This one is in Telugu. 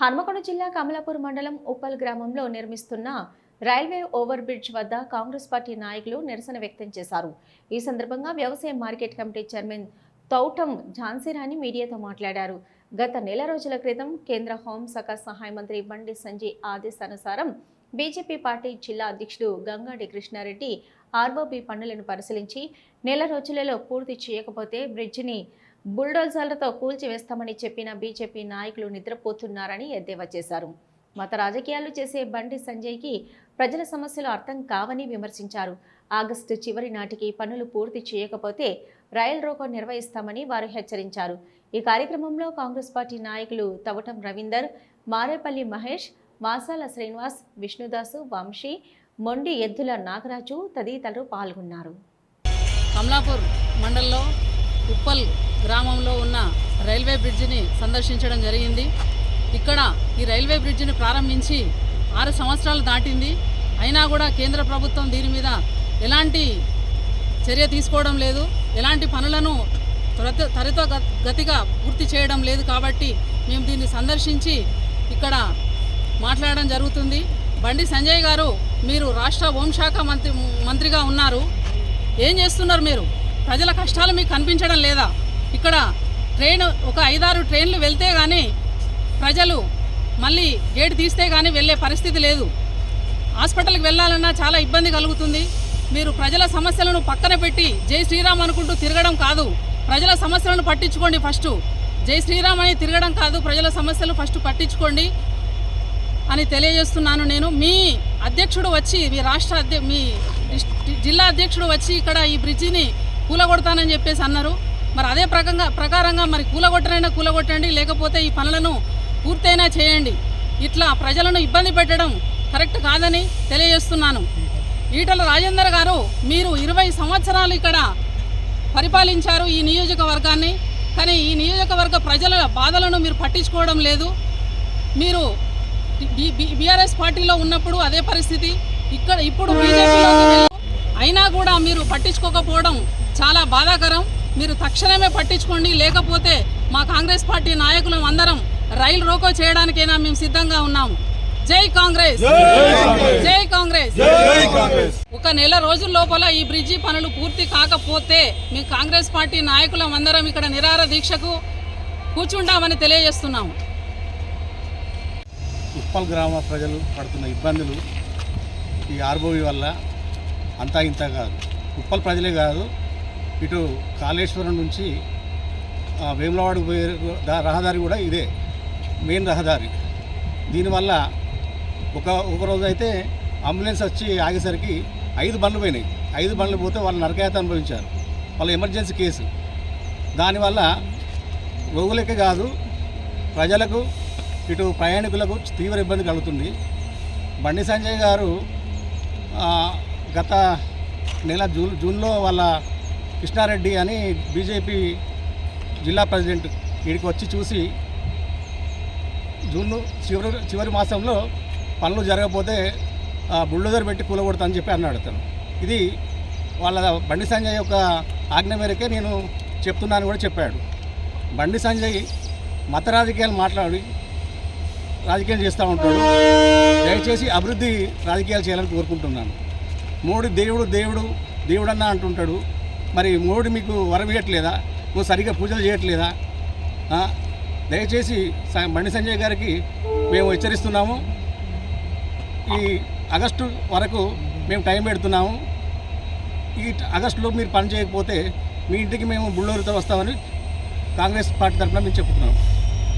హన్మకొండ జిల్లా కమలాపూర్ మండలం ఉప్పల్ గ్రామంలో నిర్మిస్తున్న రైల్వే ఓవర్ బ్రిడ్జ్ వద్ద కాంగ్రెస్ పార్టీ నాయకులు నిరసన వ్యక్తం చేశారు. ఈ సందర్భంగా వ్యవసాయ market committee chairman Thoutam Jhansi Rani మీడియాతో మాట్లాడారు. గత నెల రోజుల క్రితం కేంద్ర హోంశాఖ సహాయ మంత్రి బండి సంజయ్ ఆదేశానుసారం బీజేపీ పార్టీ జిల్లా అధ్యక్షుడు గంగాడి కృష్ణారెడ్డి ఆర్ఓబీ పనులను పరిశీలించి నెల రోజులలో పూర్తి చేయకపోతే బ్రిడ్జిని బుల్డోజర్లతో కూల్చివేస్తామని చెప్పిన బీజేపీ నాయకులు నిద్రపోతున్నారని ఎద్దేవా చేశారు. మత రాజకీయాలు చేసే బండి సంజయ్కి ప్రజల సమస్యలు అర్థం కావని విమర్శించారు. ఆగస్టు చివరి నాటికి పనులు పూర్తి చేయకపోతే రైల్ రోకో నిర్వహిస్తామని వారు హెచ్చరించారు. ఈ కార్యక్రమంలో కాంగ్రెస్ పార్టీ నాయకులు తవటం రవీందర్, మారేపల్లి మహేష్, మాసాల శ్రీనివాస్, విష్ణుదాసు, వంశీ, మొండి ఎద్దుల నాగరాజు తదితరులు పాల్గొన్నారు. కమలాపూర్ మండలంలో ఉప్పల్ గ్రామంలో ఉన్న రైల్వే బ్రిడ్జిని సందర్శించడం జరిగింది. ఇక్కడ ఈ రైల్వే బ్రిడ్జిని ప్రారంభించి 6 సంవత్సరాలు దాటింది. అయినా కూడా కేంద్ర ప్రభుత్వం దీని మీద ఎలాంటి చర్య తీసుకోవడం లేదు, ఎలాంటి పనులను త్వరితగతిగా పూర్తి చేయడం లేదు. కాబట్టి మేము దీన్ని సందర్శించి ఇక్కడ మాట్లాడడం జరుగుతుంది. బండి సంజయ్ గారు, మీరు రాష్ట్ర హోంశాఖ మంత్రిగా ఉన్నారు, ఏం చేస్తున్నారు? మీరు ప్రజల కష్టాలు మీకు కనిపించడం లేదా? ఇక్కడ ఒక 5-6 ట్రైన్లు వెళ్తే కానీ ప్రజలు మళ్ళీ గేట్ తీస్తే కానీ వెళ్ళే పరిస్థితి లేదు. హాస్పిటల్కి వెళ్ళాలన్నా చాలా ఇబ్బంది కలుగుతుంది. మీరు ప్రజల సమస్యలను పక్కన పెట్టి జై శ్రీరామ్ అనుకుంటూ తిరగడం కాదు, ప్రజల సమస్యలను పట్టించుకోండి. ఫస్ట్ జై శ్రీరామ్ అని తిరగడం కాదు, ప్రజల సమస్యలు ఫస్ట్ పట్టించుకోండి అని తెలియజేస్తున్నాను. నేను మీ అధ్యక్షుడు వచ్చి, మీ జిల్లా అధ్యక్షుడు వచ్చి ఇక్కడ ఈ బ్రిడ్జిని కూలగొడతానని చెప్పేసి అన్నారు. మరి అదే ప్రకారంగా మరి కూలగొట్టండి, లేకపోతే ఈ పనులను పూర్తయినా చేయండి. ఇట్లా ప్రజలను ఇబ్బంది పెట్టడం కరెక్ట్ కాదని తెలియజేస్తున్నాను. ఈటల రాజేందర్ గారు, మీరు 20 సంవత్సరాలు ఇక్కడ పరిపాలించారు ఈ నియోజకవర్గాన్ని, కానీ ఈ నియోజకవర్గ ప్రజల బాధలను మీరు పట్టించుకోవడం లేదు. మీరు బీఆర్ఎస్ పార్టీలో ఉన్నప్పుడు అదే పరిస్థితి, ఇప్పుడు బీజేపీలోకి వెళ్ళి అయినా కూడా మీరు పట్టించుకోకపోవడం చాలా బాధాకరం. మీరు తక్షణమే పట్టించుకోండి, లేకపోతే మా కాంగ్రెస్ పార్టీ నాయకులం అందరం రైలు రోకో చేయడానికైనా మేము సిద్ధంగా ఉన్నాము. జై కాంగ్రెస్, జై కాంగ్రెస్. ఒక నెల రోజుల లోపల ఈ బ్రిడ్జి పనులు పూర్తి కాకపోతే మీ కాంగ్రెస్ పార్టీ నాయకులం అందరం ఇక్కడ నిరాహార దీక్షకు కూర్చుంటామని తెలియజేస్తున్నాము. ఉప్పల్ గ్రామ ప్రజలు పడుతున్న ఇబ్బందులు ఈ ఆర్ఓబీ వల్ల అంతా ఇంత కాదు. ఉప్పల్ ప్రజలే కాదు, ఇటు కాళేశ్వరం నుంచి వేములవాడకు పోయే రహదారి కూడా ఇదే మెయిన్ రహదారి. దీనివల్ల ఒక రోజు అయితే అంబులెన్స్ వచ్చి ఆగేసరికి 5 బండ్లు పోయినాయి. 5 బండ్లు పోతే వాళ్ళు నరకయాత అనుభవించారు. వాళ్ళ ఎమర్జెన్సీ కేసు. దానివల్ల రోగులకే కాదు, ప్రజలకు, ఇటు ప్రయాణికులకు తీవ్ర ఇబ్బంది కలుగుతుంది. బండి సంజయ్ గారు గత నెల జూన్లో వాళ్ళ కృష్ణారెడ్డి అని బీజేపీ జిల్లా ప్రెసిడెంట్ వీడికి వచ్చి చూసి జూన్ చివరి మాసంలో పనులు జరగకపోతే బుల్డోజర్ పెట్టి కూలగొడతా అని చెప్పి అన్నాడు అతను. ఇది వాళ్ళ బండి సంజయ్ యొక్క ఆజ్ఞ మేరకే నేను చెప్తున్నాను కూడా చెప్పాడు. బండి సంజయ్ మత రాజకీయాలు మాట్లాడి రాజకీయాలు చేస్తూ ఉంటాడు. దయచేసి అభివృద్ధి రాజకీయాలు చేయాలని కోరుకుంటున్నాను. మోడీ దేవుడన్నా అంటుంటాడు. మరి మోడీ మీకు వరం ఇవ్వట్లేదా? నువ్వు సరిగ్గా పూజలు చేయట్లేదా? దయచేసి బండి సంజయ్ గారికి మేము హెచ్చరిస్తున్నాము. ఈ ఆగస్టు వరకు మేము టైం పెడుతున్నాము. ఈ ఆగస్టులో మీరు పని చేయకపోతే మీ ఇంటికి మేము బుల్డోజర్తో వస్తామని కాంగ్రెస్ పార్టీ తరఫున మేము చెప్తున్నాము.